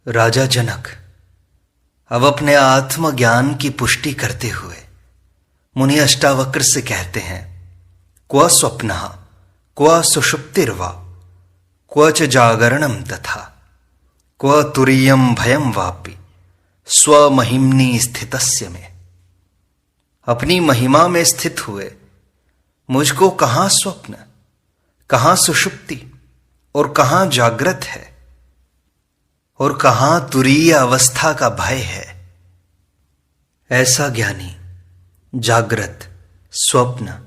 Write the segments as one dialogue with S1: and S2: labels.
S1: राजा जनक अब अपने आत्मज्ञान की पुष्टि करते हुए मुनि अष्टावक्र से कहते हैं, क्व स्वप्नः क्व सुषुप्तिर्वा क्व च जागरणं तथा क्व तुरीयं भयं वापि स्वमहिम्नि स्थितस्य में। अपनी महिमा में स्थित हुए मुझको कहां स्वप्न, कहां सुषुप्ति और कहां जागृत है और कहां तुरीय अवस्था का भय है। ऐसा ज्ञानी जागृत, स्वप्न,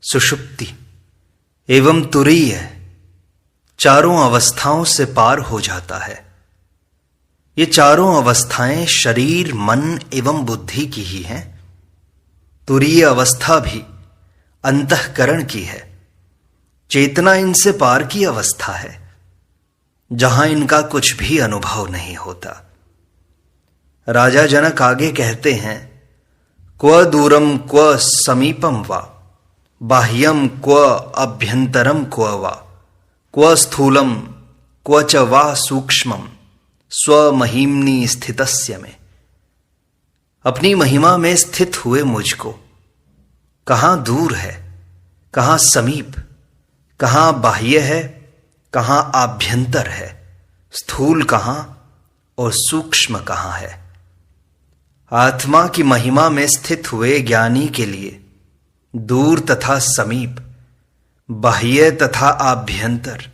S1: सुषुप्ति एवं तुरीय चारों अवस्थाओं से पार हो जाता है। ये चारों अवस्थाएं शरीर, मन एवं बुद्धि की ही हैं। तुरीय अवस्था भी अंतःकरण की है। चेतना इनसे पार की अवस्था है, जहां इनका कुछ भी अनुभव नहीं होता। राजा जनक आगे कहते हैं, क्व दूरम क्व समीपम वा बाह्यम क्व अभ्यंतरम क्व वा क्व स्थूलम क्व च वा सूक्ष्मम स्वमहिम्नि स्थितस्य में। अपनी महिमा में स्थित हुए मुझको कहां दूर है, कहां समीप, कहां बाह्य है, कहां आभ्यंतर है, स्थूल कहां और सूक्ष्म कहां है। आत्मा की महिमा में स्थित हुए ज्ञानी के लिए दूर तथा समीप, बाह्य तथा आभ्यंतर,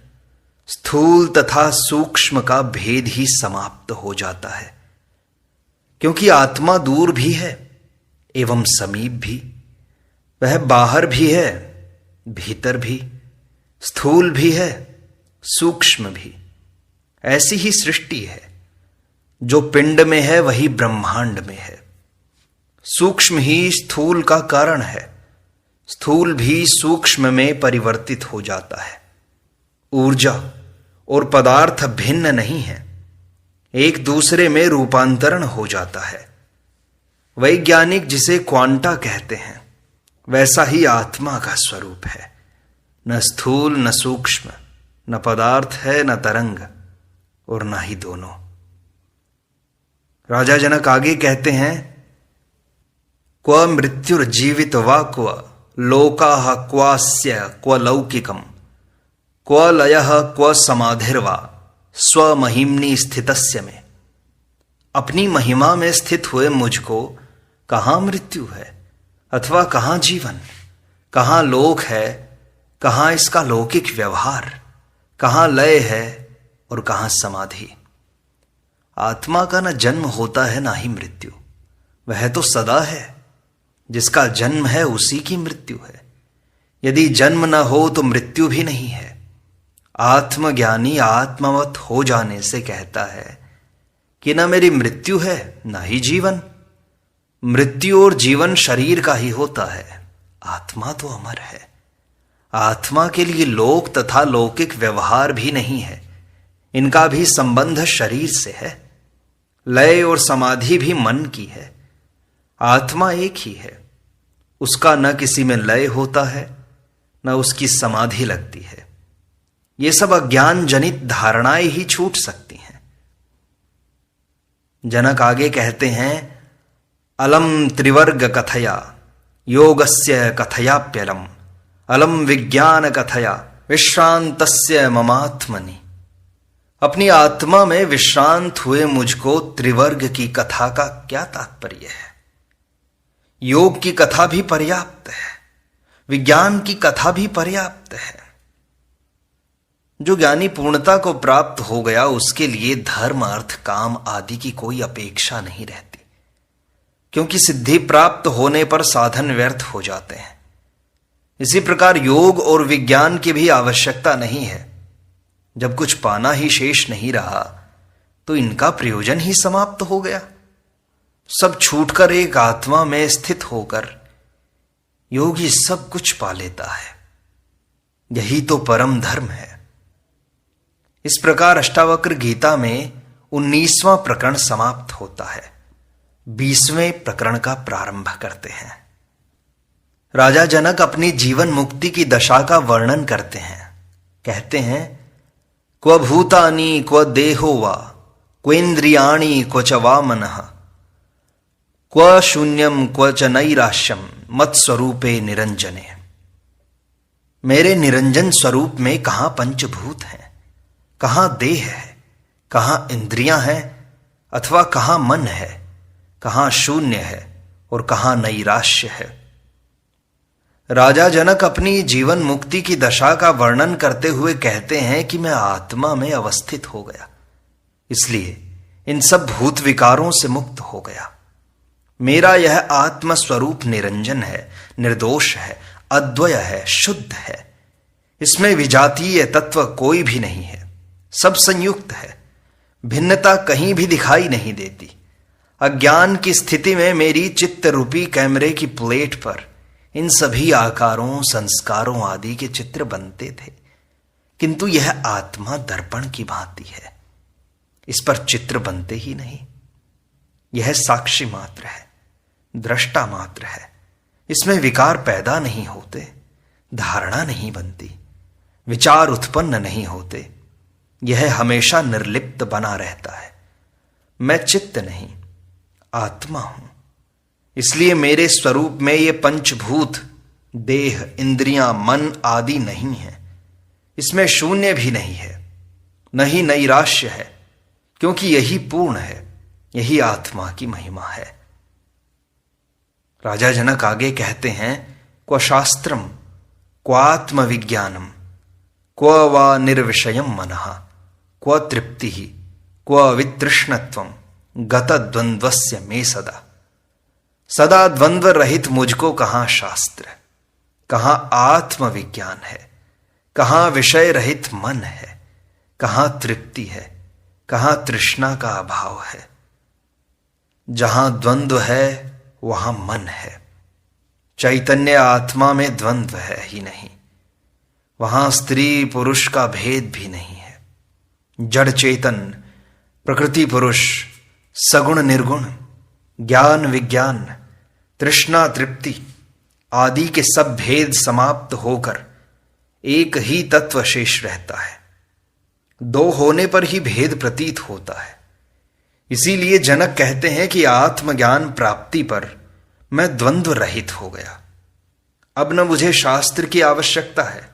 S1: स्थूल तथा सूक्ष्म का भेद ही समाप्त हो जाता है। क्योंकि आत्मा दूर भी है एवं समीप भी, वह बाहर भी है, भीतर भी, स्थूल भी है, सूक्ष्म भी। ऐसी ही सृष्टि है। जो पिंड में है वही ब्रह्मांड में है। सूक्ष्म ही स्थूल का कारण है, स्थूल भी सूक्ष्म में परिवर्तित हो जाता है। ऊर्जा और पदार्थ भिन्न नहीं है, एक दूसरे में रूपांतरण हो जाता है। वैज्ञानिक जिसे क्वांटा कहते हैं, वैसा ही आत्मा का स्वरूप है। न स्थूल न सूक्ष्म, न पदार्थ है न तरंग और न ही दोनों। राजा जनक आगे कहते हैं, क्व मृत्युर्जीवित वा क्व लोकाः क्वास्य क्व लौकिकम क्व लयः क्व समाधिर्वा स्वमहिम्नि स्थितस्य में। अपनी महिमा में स्थित हुए मुझको कहां मृत्यु है अथवा कहां जीवन, कहां लोक है, कहां इसका लौकिक व्यवहार, कहां लय है और कहां समाधि। आत्मा का न जन्म होता है ना ही मृत्यु, वह तो सदा है। जिसका जन्म है उसी की मृत्यु है। यदि जन्म न हो तो मृत्यु भी नहीं है। आत्मज्ञानी आत्मवत हो जाने से कहता है कि न मेरी मृत्यु है न ही जीवन। मृत्यु और जीवन शरीर का ही होता है, आत्मा तो अमर है। आत्मा के लिए लोक तथा लौकिक व्यवहार भी नहीं है, इनका भी संबंध शरीर से है। लय और समाधि भी मन की है। आत्मा एक ही है, उसका न किसी में लय होता है न उसकी समाधि लगती है। ये सब अज्ञान जनित धारणाएं ही छूट सकती हैं। जनक आगे कहते हैं, अलम त्रिवर्ग कथया योगस्य कथयाप्यलम अलम विज्ञान कथया विश्रांतस्य ममात्मनि। अपनी आत्मा में विश्रांत हुए मुझको त्रिवर्ग की कथा का क्या तात्पर्य है। योग की कथा भी पर्याप्त है, विज्ञान की कथा भी पर्याप्त है। जो ज्ञानी पूर्णता को प्राप्त हो गया उसके लिए धर्म, अर्थ, काम आदि की कोई अपेक्षा नहीं रहती, क्योंकि सिद्धि प्राप्त होने पर साधन व्यर्थ हो जाते हैं। इसी प्रकार योग और विज्ञान की भी आवश्यकता नहीं है। जब कुछ पाना ही शेष नहीं रहा तो इनका प्रयोजन ही समाप्त हो गया। सब छूटकर एक आत्मा में स्थित होकर योगी सब कुछ पा लेता है। यही तो परम धर्म है। इस प्रकार अष्टावक्र गीता में 19वां प्रकरण समाप्त होता है। 20वें प्रकरण का प्रारंभ करते हैं। राजा जनक अपनी जीवन मुक्ति की दशा का वर्णन करते हैं। कहते हैं, क्व भूतानि क्व देहो वा क्वेन्द्रियाणि क्व च वा मनः, क्व शून्यम क्व च नैराश्यम मत्स्वरूपे निरंजने। मेरे निरंजन स्वरूप में कहां पंचभूत हैं, कहां देह है, कहां इंद्रियां हैं अथवा कहां मन है, कहां शून्य है और कहां नैराश्य है। राजा जनक अपनी जीवन मुक्ति की दशा का वर्णन करते हुए कहते हैं कि मैं आत्मा में अवस्थित हो गया, इसलिए इन सब भूत विकारों से मुक्त हो गया। मेरा यह आत्म स्वरूप निरंजन है, निर्दोष है, अद्वय है, शुद्ध है। इसमें विजातीय तत्व कोई भी नहीं है, सब संयुक्त है, भिन्नता कहीं भी दिखाई नहीं देती। अज्ञान की स्थिति में मेरी चित्त रूपी कैमरे की प्लेट पर इन सभी आकारों, संस्कारों आदि के चित्र बनते थे, किंतु यह आत्मा दर्पण की भांति है, इस पर चित्र बनते ही नहीं। यह साक्षी मात्र है, दृष्टा मात्र है, इसमें विकार पैदा नहीं होते, धारणा नहीं बनती, विचार उत्पन्न नहीं होते। यह हमेशा निर्लिप्त बना रहता है। मैं चित्त नहीं, आत्मा हूं, इसलिए मेरे स्वरूप में ये पंचभूत देह, इंद्रियां, मन आदि नहीं है। इसमें शून्य भी नहीं है, न ही नैराश्य है, क्योंकि यही पूर्ण है, यही आत्मा की महिमा है। राजा जनक आगे कहते हैं, क्व शास्त्रम क्वात्म विज्ञानम क्व वा निर्विषयम मनः क्व तृप्ति क्व वितृष्णत्वम गत द्वंद्वस्य में सदा। सदा द्वंद्व रहित मुझको कहां शास्त्र, कहां आत्मविज्ञान है, कहां विषय रहित मन है, कहां तृप्ति है, कहां तृष्णा का अभाव है। जहां द्वंद्व है वहां मन है। चैतन्य आत्मा में द्वंद्व है ही नहीं, वहां स्त्री पुरुष का भेद भी नहीं है। जड़ चेतन, प्रकृति पुरुष, सगुण निर्गुण, ज्ञान विज्ञान, तृष्णा तृप्ति आदि के सब भेद समाप्त होकर एक ही तत्व शेष रहता है। दो होने पर ही भेद प्रतीत होता है। इसीलिए जनक कहते हैं कि आत्मज्ञान प्राप्ति पर मैं द्वंद्व रहित हो गया। अब न मुझे शास्त्र की आवश्यकता है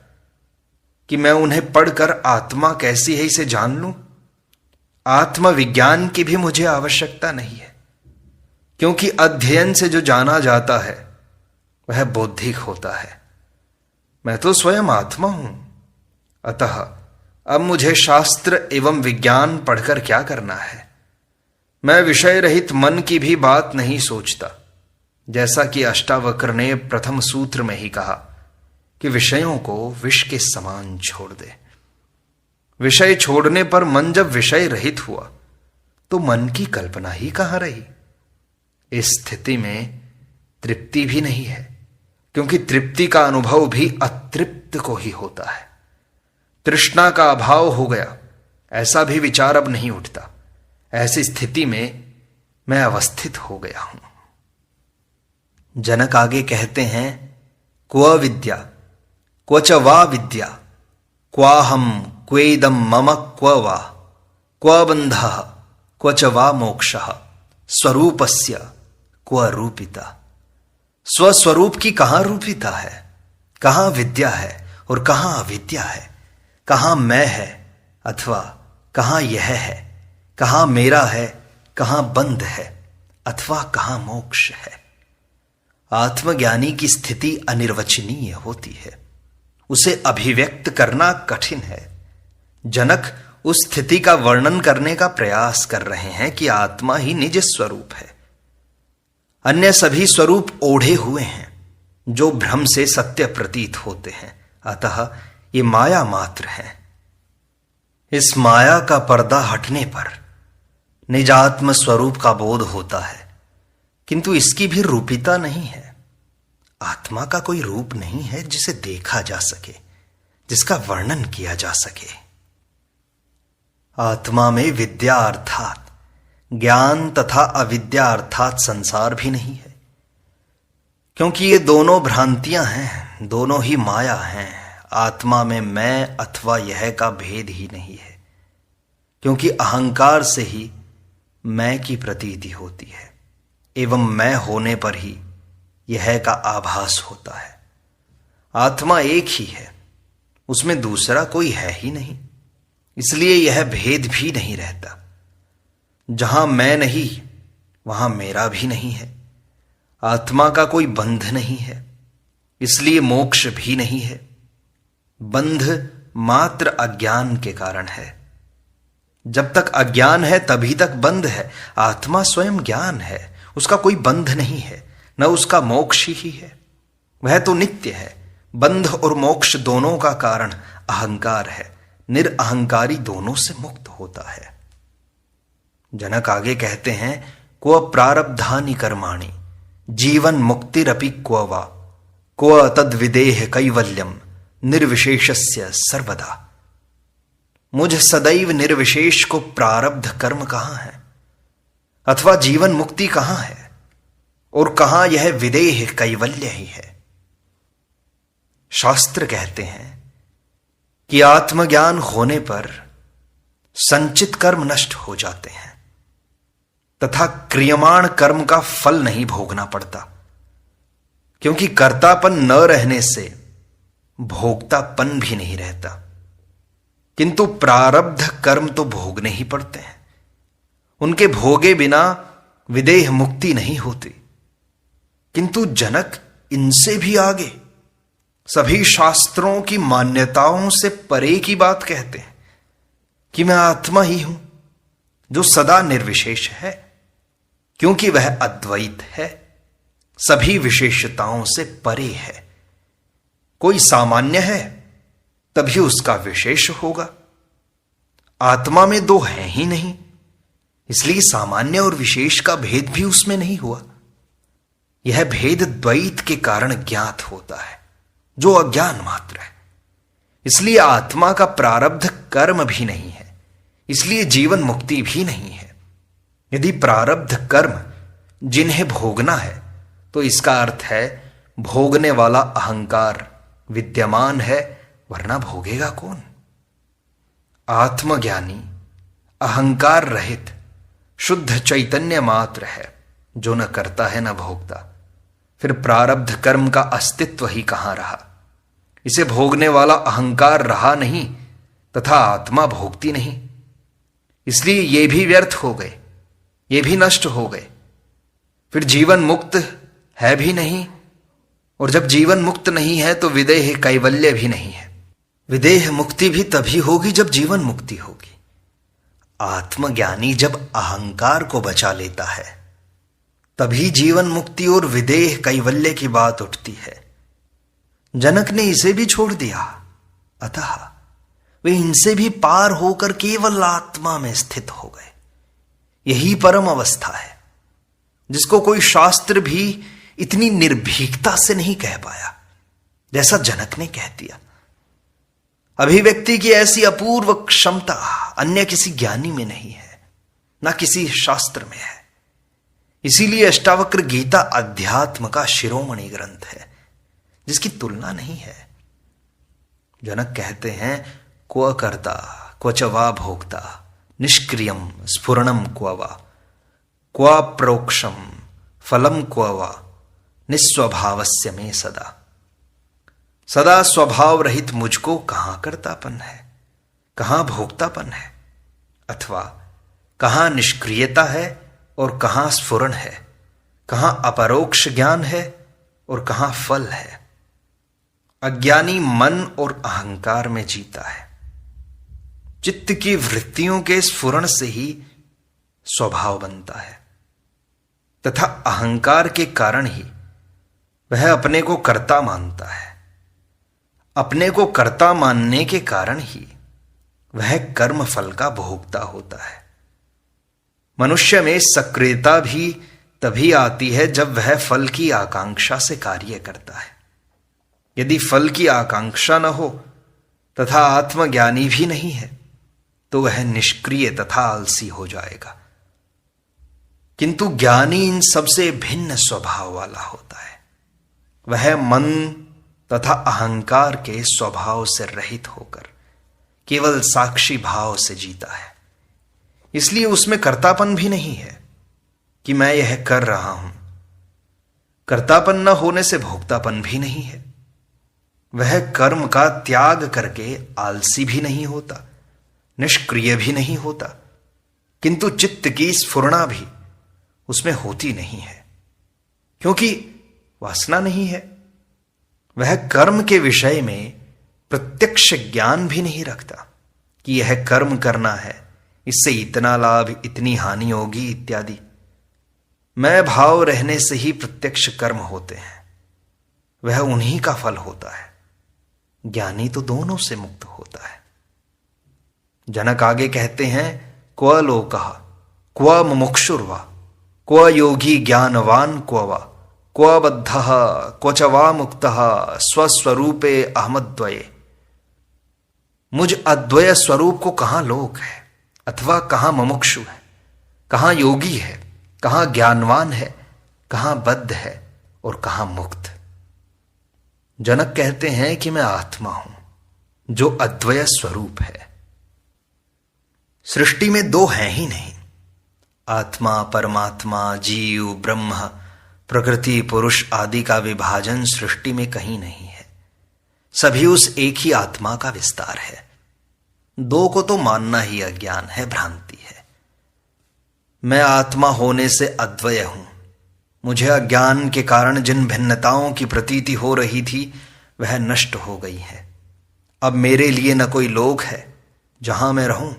S1: कि मैं उन्हें पढ़कर आत्मा कैसी है इसे जान लूं। आत्मविज्ञान की भी मुझे आवश्यकता नहीं है, क्योंकि अध्ययन से जो जाना जाता है वह बौद्धिक होता है। मैं तो स्वयं आत्मा हूं। अतः अब मुझे शास्त्र एवं विज्ञान पढ़कर क्या करना है। मैं विषय रहित मन की भी बात नहीं सोचता, जैसा कि अष्टावक्र ने प्रथम सूत्र में ही कहा कि विषयों को विष के समान छोड़ दे। विषय छोड़ने पर मन जब विषय रहित हुआ तो मन की कल्पना ही कहां रही। इस स्थिति में तृप्ति भी नहीं है, क्योंकि तृप्ति का अनुभव भी अतृप्त को ही होता है। तृष्णा का अभाव हो गया, ऐसा भी विचार अब नहीं उठता। ऐसी स्थिति में मैं अवस्थित हो गया हूं। जनक आगे कहते हैं, क्व विद्या क्व च वा विद्या क्वाहम क्वेदम मम क्व वा क्व बंधः क्व च वा मोक्षः स्वरूपस्य क्व रूपिता। स्वस्वरूप की कहां रूपिता है, कहां विद्या है और कहां अविद्या है, कहां मैं है अथवा कहां यह है, कहां मेरा है, कहां बंध है अथवा कहां मोक्ष है। आत्मज्ञानी की स्थिति अनिर्वचनीय होती है, उसे अभिव्यक्त करना कठिन है। जनक उस स्थिति का वर्णन करने का प्रयास कर रहे हैं कि आत्मा ही निज स्वरूप है, अन्य सभी स्वरूप ओढ़े हुए हैं जो भ्रम से सत्य प्रतीत होते हैं। अतः ये माया मात्र है। इस माया का पर्दा हटने पर निजात्म स्वरूप का बोध होता है, किंतु इसकी भी रूपिता नहीं है। आत्मा का कोई रूप नहीं है जिसे देखा जा सके, जिसका वर्णन किया जा सके। आत्मा में विद्या अर्थात ज्ञान तथा अविद्या अर्थात संसार भी नहीं है, क्योंकि ये दोनों भ्रांतियां हैं, दोनों ही माया हैं। आत्मा में मैं अथवा यह का भेद ही नहीं है, क्योंकि अहंकार से ही मैं की प्रतीति होती है एवं मैं होने पर ही यह का आभास होता है। आत्मा एक ही है, उसमें दूसरा कोई है ही नहीं, इसलिए यह भेद भी नहीं रहता। जहां मैं नहीं वहां मेरा भी नहीं है। आत्मा का कोई बंध नहीं है, इसलिए मोक्ष भी नहीं है। बंध मात्र अज्ञान के कारण है। जब तक अज्ञान है तभी तक बंध है। आत्मा स्वयं ज्ञान है, उसका कोई बंध नहीं है, न उसका मोक्ष ही है। वह तो नित्य है। बंध और मोक्ष दोनों का कारण अहंकार है। निरअहंकारी दोनों से मुक्त होता है। जनक आगे कहते हैं, क्व प्रारब्धानि कर्माणि जीवन मुक्तिरपि क्व वा क्व तद्विदेह कैवल्यम निर्विशेषस्य सर्वदा। मुझ सदैव निर्विशेष को प्रारब्ध कर्म कहां है अथवा जीवन मुक्ति कहां है और कहां यह विदेह कैवल्य ही है। शास्त्र कहते हैं कि आत्मज्ञान होने पर संचित कर्म नष्ट हो जाते हैं तथा क्रियमाण कर्म का फल नहीं भोगना पड़ता, क्योंकि कर्तापन न रहने से भोक्तापन भी नहीं रहता। किंतु प्रारब्ध कर्म तो भोगने ही पड़ते हैं। उनके भोगे बिना विदेह मुक्ति नहीं होती। किंतु जनक इनसे भी आगे सभी शास्त्रों की मान्यताओं से परे की बात कहते हैं कि मैं आत्मा ही हूं जो सदा निर्विशेष है, क्योंकि वह अद्वैत है, सभी विशेषताओं से परे है। कोई सामान्य है तभी उसका विशेष होगा। आत्मा में दो है ही नहीं, इसलिए सामान्य और विशेष का भेद भी उसमें नहीं हुआ। यह भेद द्वैत के कारण ज्ञात होता है, जो अज्ञान मात्र है। इसलिए आत्मा का प्रारब्ध कर्म भी नहीं है, इसलिए जीवन मुक्ति भी नहीं है। यदि प्रारब्ध कर्म जिन्हें भोगना है तो इसका अर्थ है भोगने वाला अहंकार विद्यमान है, वरना भोगेगा कौन। आत्मज्ञानी अहंकार रहित शुद्ध चैतन्य मात्र है, जो न करता है न भोगता। फिर प्रारब्ध कर्म का अस्तित्व ही कहां रहा। इसे भोगने वाला अहंकार रहा नहीं तथा आत्मा भोगती नहीं, इसलिए ये भी व्यर्थ हो गए, ये भी नष्ट हो गए। फिर जीवन मुक्त है भी नहीं, और जब जीवन मुक्त नहीं है तो विदेह कैवल्य भी नहीं है। विदेह मुक्ति भी तभी होगी जब जीवन मुक्ति होगी। आत्मज्ञानी जब अहंकार को बचा लेता है तभी जीवन मुक्ति और विदेह कैवल्य की बात उठती है। जनक ने इसे भी छोड़ दिया, अतः वे इनसे भी पार होकर केवल आत्मा में स्थित हो गए। यही परम अवस्था है, जिसको कोई शास्त्र भी इतनी निर्भीकता से नहीं कह पाया जैसा जनक ने कह दिया। अभिव्यक्ति की ऐसी अपूर्व क्षमता अन्य किसी ज्ञानी में नहीं है, ना किसी शास्त्र में है। इसीलिए अष्टावक्र गीता अध्यात्म का शिरोमणि ग्रंथ है, जिसकी तुलना नहीं है। जनक कहते हैं, क्व कर्ता क्व च वा भोक्ता निष्क्रियम स्फुरणम क्व वा क्व प्रोक्षम फलम क्व वा निस्वभावस्य में सदा। सदा स्वभाव रहित मुझको कहां कर्तापन है, कहां भोक्तापन है, अथवा कहां निष्क्रियता है और कहां स्फुरण है, कहां अपरोक्ष ज्ञान है और कहां फल है। अज्ञानी मन और अहंकार में जीता है। चित्त की वृत्तियों के स्फुरण से ही स्वभाव बनता है तथा अहंकार के कारण ही वह अपने को कर्ता मानता है। अपने को कर्ता मानने के कारण ही वह कर्म फल का भोगता होता है। मनुष्य में सक्रियता भी तभी आती है जब वह फल की आकांक्षा से कार्य करता है। यदि फल की आकांक्षा न हो तथा आत्मज्ञानी भी नहीं है तो वह निष्क्रिय तथा आलसी हो जाएगा। किंतु ज्ञानी इन सबसे भिन्न स्वभाव वाला होता है। वह मन तथा अहंकार के स्वभाव से रहित होकर केवल साक्षी भाव से जीता है। इसलिए उसमें कर्तापन भी नहीं है कि मैं यह कर रहा हूं। कर्तापन न होने से भोक्तापन भी नहीं है। वह कर्म का त्याग करके आलसी भी नहीं होता, निष्क्रिय भी नहीं होता, किंतु चित्त की स्फुरना भी उसमें होती नहीं है, क्योंकि वासना नहीं है। वह कर्म के विषय में प्रत्यक्ष ज्ञान भी नहीं रखता कि यह कर्म करना है, इससे इतना लाभ, इतनी हानि होगी इत्यादि। मैं भाव रहने से ही प्रत्यक्ष कर्म होते हैं, वह उन्हीं का फल होता है। ज्ञानी तो दोनों से मुक्त होता है। जनक आगे कहते हैं, क्व लोकः क्व मुमुक्षुर्वा क्व योगी ज्ञानवान क्व वा क्व बद्धः क्व च वा मुक्तः स्वस्वरूपे अहमद्वये। मुझ अद्वय स्वरूप को कहां लोक है अथवा कहां मुमुक्षु है, कहां योगी है, कहां ज्ञानवान है, कहां बद्ध है और कहां मुक्त। जनक कहते हैं कि मैं आत्मा हूं जो अद्वय स्वरूप है। सृष्टि में दो हैं ही नहीं, आत्मा, परमात्मा, जीव, ब्रह्म, प्रकृति, पुरुष आदि का विभाजन सृष्टि में कहीं नहीं है। सभी उस एक ही आत्मा का विस्तार है। दो को तो मानना ही अज्ञान है, भ्रांति है। मैं आत्मा होने से अद्वय हूं। मुझे अज्ञान के कारण जिन भिन्नताओं की प्रतीति हो रही थी वह नष्ट हो गई है। अब मेरे लिए न कोई लोक है जहां मैं रहूं,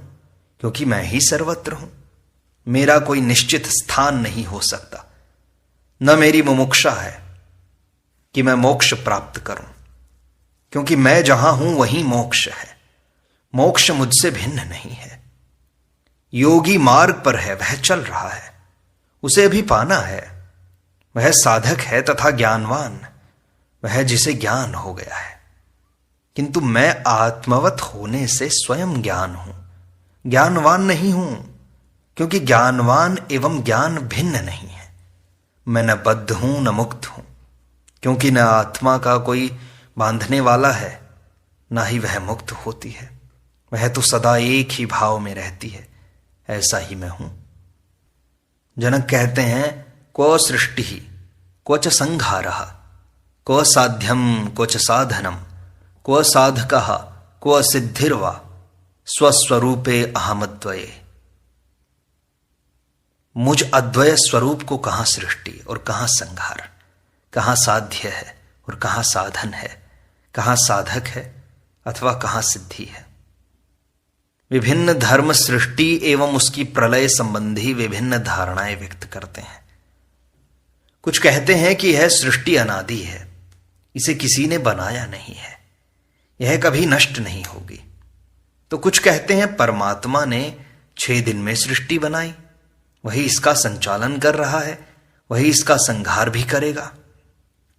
S1: क्योंकि मैं ही सर्वत्र हूं। मेरा कोई निश्चित स्थान नहीं हो सकता। न मेरी मुमुक्षा है कि मैं मोक्ष प्राप्त करूं, क्योंकि मैं जहां हूं वहीं मोक्ष है। मोक्ष मुझसे भिन्न नहीं है। योगी मार्ग पर है, वह चल रहा है, उसे भी पाना है। वह साधक है तथा ज्ञानवान, वह जिसे ज्ञान हो गया है। किंतु मैं आत्मवत होने से स्वयं ज्ञान हूं, ज्ञानवान नहीं हूं, क्योंकि ज्ञानवान एवं ज्ञान भिन्न नहीं है। मैं न बद्ध हूं न मुक्त हूं, क्योंकि न आत्मा का कोई बांधने वाला है, न ही वह मुक्त होती है। वह तो सदा एक ही भाव में रहती है। ऐसा ही मैं हूं। जनक कहते हैं, क्व सृष्टि क्व च संहारः क्व साध्यम क्व च साधनम क्व साधकः क्व सिद्धिर्वा स्वस्वरूपे अहमद्वये। मुझ अद्वय स्वरूप को कहां सृष्टि और कहां संहार, कहां साध्य है और कहां साधन है, कहां साधक है अथवा कहां सिद्धि है। विभिन्न धर्म सृष्टि एवं उसकी प्रलय संबंधी विभिन्न धारणाएं व्यक्त करते हैं। कुछ कहते हैं कि यह सृष्टि अनादि है, इसे किसी ने बनाया नहीं है, यह कभी नष्ट नहीं होगी। तो कुछ कहते हैं परमात्मा ने 6 दिन में सृष्टि बनाई, वही इसका संचालन कर रहा है, वही इसका संहार भी करेगा।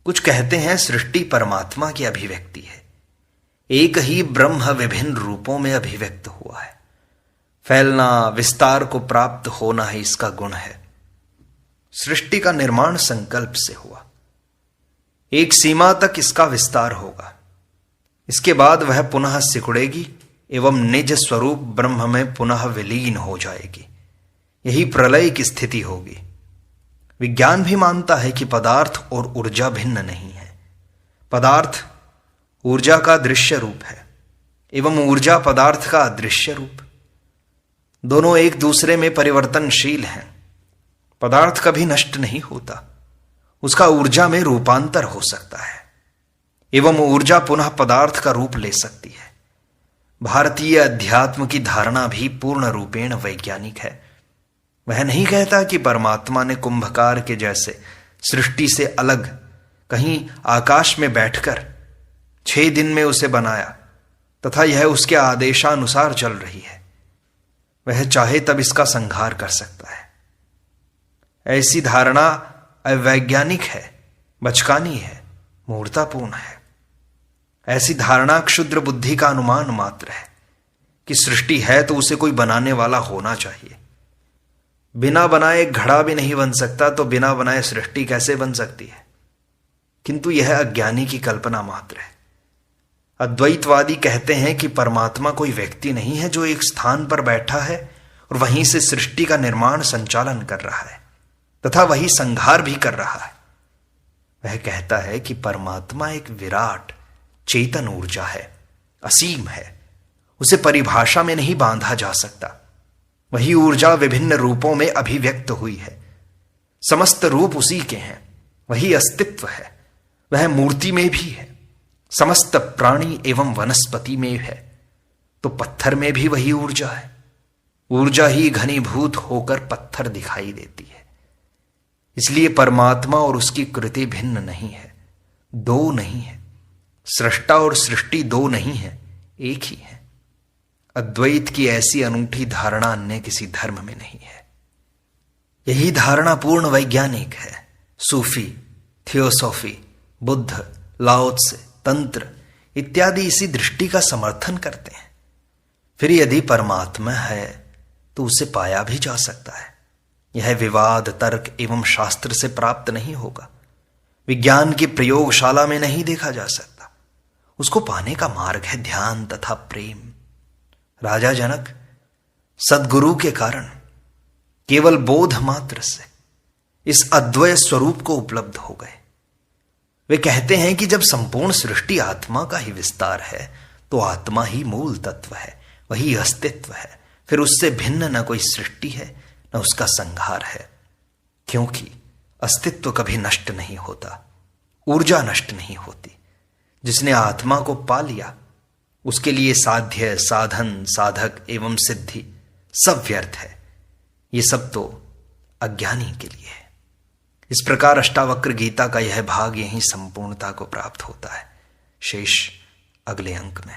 S1: कुछ कहते हैं सृष्टि परमात्मा की अभिव्यक्ति है, एक ही ब्रह्म विभिन्न रूपों में अभिव्यक्त हुआ है। फैलना, विस्तार को प्राप्त होना ही इसका गुण है। सृष्टि का निर्माण संकल्प से हुआ, एक सीमा तक इसका विस्तार होगा, इसके बाद वह पुनः सिकुड़ेगी एवं निज स्वरूप ब्रह्म में पुनः विलीन हो जाएगी। यही प्रलय की स्थिति होगी। विज्ञान भी मानता है कि पदार्थ और ऊर्जा भिन्न नहीं है। पदार्थ ऊर्जा का दृश्य रूप है एवं ऊर्जा पदार्थ का अदृश्य रूप। दोनों एक दूसरे में परिवर्तनशील हैं। पदार्थ कभी नष्ट नहीं होता, उसका ऊर्जा में रूपांतर हो सकता है एवं ऊर्जा पुनः पदार्थ का रूप ले सकती है। भारतीय अध्यात्म की धारणा भी पूर्ण रूपेण वैज्ञानिक है। वह नहीं कहता कि परमात्मा ने कुंभकार के जैसे सृष्टि से अलग कहीं आकाश में बैठकर 6 दिन में उसे बनाया तथा यह उसके आदेशानुसार चल रही है। वह चाहे तब इसका संहार कर सकता है। ऐसी धारणा अवैज्ञानिक है, बचकानी है, मूर्खतापूर्ण है। ऐसी धारणा क्षुद्र बुद्धि का अनुमान मात्र है कि सृष्टि है तो उसे कोई बनाने वाला होना चाहिए। बिना बनाए घड़ा भी नहीं बन सकता, तो बिना बनाए सृष्टि कैसे बन सकती है? किंतु यह अज्ञानी की कल्पना मात्र है। अद्वैतवादी कहते हैं कि परमात्मा कोई व्यक्ति नहीं है जो एक स्थान पर बैठा है और वहीं से सृष्टि का निर्माण संचालन कर रहा है तथा वही संहार भी कर रहा है। वह कहता है कि परमात्मा एक विराट चेतन ऊर्जा है, असीम है, उसे परिभाषा में नहीं बांधा जा सकता। वही ऊर्जा विभिन्न रूपों में अभिव्यक्त हुई है, समस्त रूप उसी के हैं, वही अस्तित्व है, वह मूर्ति में भी है, समस्त प्राणी एवं वनस्पति में है, तो पत्थर में भी वही ऊर्जा है। ऊर्जा ही घनीभूत होकर पत्थर दिखाई देती है। इसलिए परमात्मा और उसकी कृति भिन्न नहीं है, दो नहीं है। सृष्टा और सृष्टि दो नहीं है, एक ही है। अद्वैत की ऐसी अनूठी धारणा अन्य किसी धर्म में नहीं है। यही धारणा पूर्ण वैज्ञानिक है। सूफी, थियोसॉफी, बुद्ध, लाओ त्से, तंत्र इत्यादि इसी दृष्टि का समर्थन करते हैं। फिर यदि परमात्मा है तो उसे पाया भी जा सकता है। यह विवाद, तर्क एवं शास्त्र से प्राप्त नहीं होगा, विज्ञान की प्रयोगशाला में नहीं देखा जा सकता। उसको पाने का मार्ग है ध्यान तथा प्रेम। राजा जनक सद्गुरु के कारण केवल बोध मात्र से इस अद्वय स्वरूप को उपलब्ध हो गए। वे कहते हैं कि जब संपूर्ण सृष्टि आत्मा का ही विस्तार है तो आत्मा ही मूल तत्व है, वही अस्तित्व है। फिर उससे भिन्न न कोई सृष्टि है न उसका संहार है, क्योंकि अस्तित्व कभी नष्ट नहीं होता, ऊर्जा नष्ट नहीं होती। जिसने आत्मा को पा लिया उसके लिए साध्य, साधन, साधक एवं सिद्धि सब व्यर्थ है। ये सब तो अज्ञानी के लिए है। इस प्रकार अष्टावक्र गीता का यह भाग यहीं संपूर्णता को प्राप्त होता है। शेष अगले अंक में।